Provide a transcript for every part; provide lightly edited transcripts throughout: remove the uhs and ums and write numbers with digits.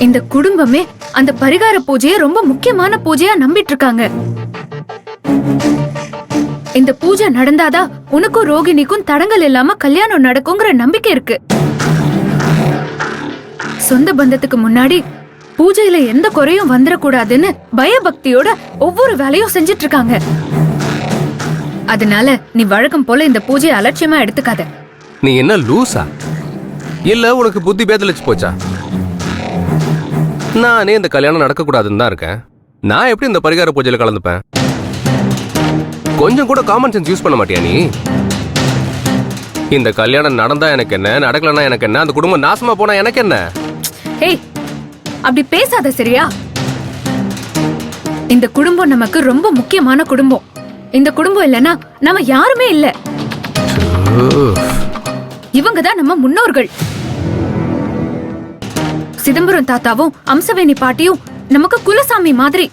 இந்த குடும்பமே அந்த பரிகார பூஜையை ரொம்ப முக்கியமான பூஜையா நம்பிட்டு இருக்காங்க. இந்த பூஜை நடந்தாதான் உனக்கும் ரோகிணிக்கும் தடங்கள் இல்லாம கல்யாணம் நடக்குங்கிற நம்பிக்கை இருக்கு. சொந்த பந்தத்துக்கு முன்னாடி பூஜையில எந்த குறையும் வந்துடக்கூடாதுன்னு பயபக்தியோட ஒவ்வொரு வேலையும் செஞ்சிட்டு இருக்காங்க. அதனால நீ வழக்கம் போல இந்த பூஜையை அலட்சியமா எடுத்துக்காத. நீ என்ன லூசா? இல்ல உனக்கு புத்தி பேதலிச்சு போச்சா? நானே இந்த கல்யாணம் நடக்க கூடாதுன்னு தான் இருக்கேன். நான் எப்படி இந்த பரிகார பூஜையில கலந்துப்பேன்? கொஞ்சம் கூட காமன் சென்ஸ் யூஸ் பண்ண மாட்டியா நீ? இந்த கல்யாணம் நடந்தா எனக்கு என்ன, நடக்கலன்னா எனக்கு என்ன, அந்த குடும்பம் நாசமா போனா எனக்கு என்ன? ஏய், அப்படி பேசாத சரியா? இந்த குடும்பம் நமக்கு ரொம்ப முக்கியமான குடும்பம். இந்த குடும்பம் இல்லனா நம்ம யாருமே இல்ல. இவங்க தான் நம்ம முன்னோர்கள். சிதம்பரம் தாத்தாவும் அம்சவேணி பாட்டியும் நமக்கு குலசாமி மாதிரி.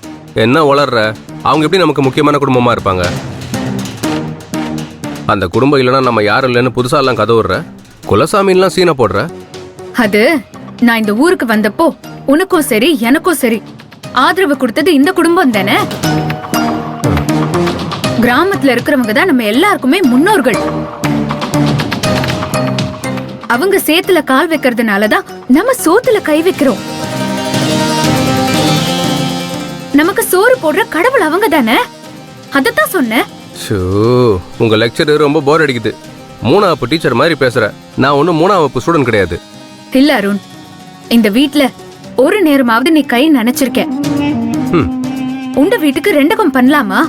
என்ன வளர்ற? அவங்க எப்படி நமக்கு முக்கியமான குடும்பமா இருப்பாங்க? அந்த குடும்பம் இல்லனா நம்ம யாரும் இல்லைன்னு புதுசா எல்லாம் கதை விடுற, குலசாமின்லாம் சீனை போடுற. அது நான் இந்த ஊருக்கு வந்தப்போ உனக்கும் சரி எனக்கும் சரி ஆதரவு கொடுத்தது இந்த குடும்பம் தானே. கிராமத்துல இருக்கிறவங்க தான் நம்ம எல்லாருக்குமே முன்னோர்கள். அவங்க சேத்துல கால் வைக்கிறதுனாலதான் நம்ம சோத்துல கை வைக்கிறோம். நமக்கு சோறு போடுற கடவுள் அவங்க தானே. அதத்தான் சொன்ன. உங்க லெக்சர் ரொம்ப போர் அடிக்குது. மூணாம் வகுப்பு டீச்சர் மாதிரி பேசுற. நான் ஒன்னும் மூணாம் வகுப்பு ஸ்டூடெண்ட் கிடையாது. இல்ல அருண், இந்த வீட்ல ஒரு நேரமாவது நீ கை நினைச்சிருக்க. உண்ட வீட்டுக்கு ரெண்டகம் பண்ணலாமா?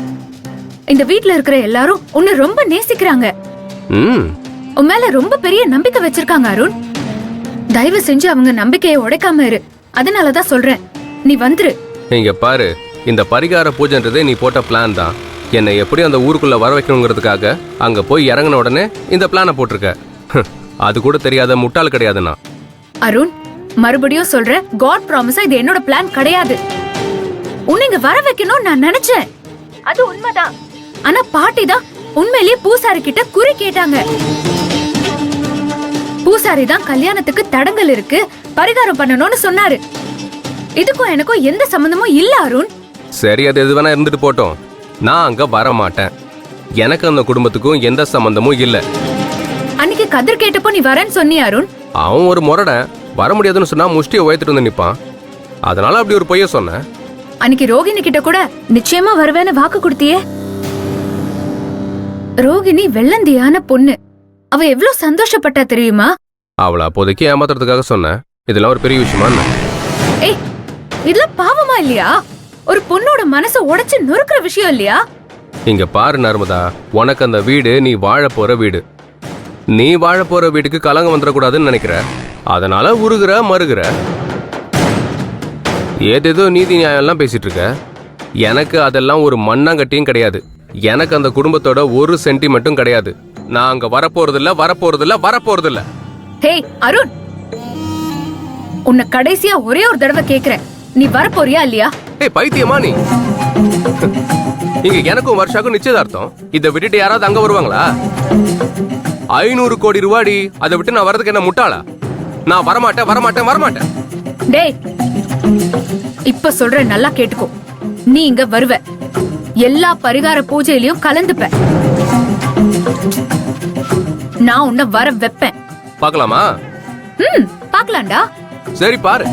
இந்த வீட்ல இருக்கிற எல்லாரும் உன்னை ரொம்ப நேசிக்கிறாங்க. உன் மேல ரொம்ப பெரிய நம்பிக்கை வச்சிருக்காங்க அருண். தயவு செஞ்சு அவங்க நம்பிக்கையை உடைக்காம இரு. அதனாலதான் சொல்றேன், நீ வந்துரு. இங்க பாரு, இந்த பரிகார பூஜைன்றதே நீ போட்ட பிளான் தான். என்னை எப்படி அந்த ஊருக்குள்ள வர வைக்கணுங்கிறதுக்காக அங்க போய் இறங்கின உடனே இந்த பிளானை போட்டிருக்க. அது கூட தெரியாத முட்டாள் கிடையாதுண்ணா. அருண், மறுபடியும் சொல்றேன், காட் ப்ராமிஸா இது என்னோட பிளான் கிடையாது. உன்னை இங்க வர வைக்கணும் நான் நினைச்சேன், அது உண்மைதான். ஆனா பாட்டி தான் உண்மையிலேயே பூசாரி கிட்ட குறி கேட்டாங்க. பூசாரி தான் கல்யாணத்துக்கு தடங்கல் இருக்கு, பரிகாரம் பண்ணணும்னு சொன்னாரு. இதுக்கும் எனக்கும் எந்த சம்பந்தமும் இல்ல அருண். சரி, அது எது வேணா இருந்துட்டு போட்டோம். நான் அங்க வர மாட்டேன். எனக்கு அந்த குடும்பத்துக்கும் எந்த சம்பந்தமும் இல்ல. அன்னைக்கு கதிர் கேட்டப்போ நீ வரேன்னு சொன்னியா அருண்? அவன் ஒரு முரடன், வர முடியாதுன்னு சொன்னா முஷ்டியை உயர்த்திட்டு வந்து நிப்பான். அதனால அப்படி ஒரு பொய்ய சொன்னேன். அன்னைக்கு ரோகிணி கிட்ட கூட நிச்சயமா வருவேன்னு வாக்கு கொடுத்தியே. ரோகிணி வெள்ளந்தியான பொண்ணு. அவ எவ்வளவு சந்தோஷப்பட்டா தெரியுமா? அவளை அப்போதைக்கு ஏமாத்துறதுக்காக சொன்னேன். இதெல்லாம் ஒரு பெரிய விஷயமா? ஏய், இதெல்லாம் பாவமா இல்லையா? ஒரு பொண்ணோட மனசை உடைச்சு நொறுக்குற விஷயம் இல்லையா? இங்க பாரு நர்மதா, உனக்கு அந்த வீடு நீ வாழ போற வீடு. நீ வாழ போற வீட்டுக்கு கலங்க வந்துடக்கூடாதுன்னு நினைக்கிற. அதனால உருகுற மறுகிற. ஏதேதோ நீதி நியாயம் எல்லாம் பேசிட்டு இருக்க. எனக்கு அதெல்லாம் ஒரு மண்ணாங்கட்டியும் கிடையாது. எனக்கு அந்த குடும்பத்தோட ஒரு சென்டிமெண்ட்டும் கிடையாது. நான் அங்க வரப்போறதில்ல வரப்போறதில்ல வரப்போறதில்ல. ஹே அருண், உன்னை கடைசியா ஒரே ஒரு தடவை கேக்குறேன், நீ வரப்போறியா இல்லையா? ஏய் பைத்தியமா நீ? இங்க எனக்கும் வருஷாக்கும் நிச்சயதார்த்தம். இதை விட்டுட்டு யாராவது அங்க வருவாங்களா? 500 கோடி ரூபாடி. அதை விட்டு நான் வரதுக்கு என்ன முட்டாளா? நான் வரமாட்டேன் வரமாட்டேன் வரமாட்டேன். டேய், இப்ப சொல்ற நல்லா கேட்டுக்கோ. நீ இங்க வருவ, எல்லா பரிகார பூஜையிலயும் கலந்துப்ப. நான் உன்னை வர வைப்பேன். பார்க்கலாமா? பார்க்கலாம்டா. சரி பாரு.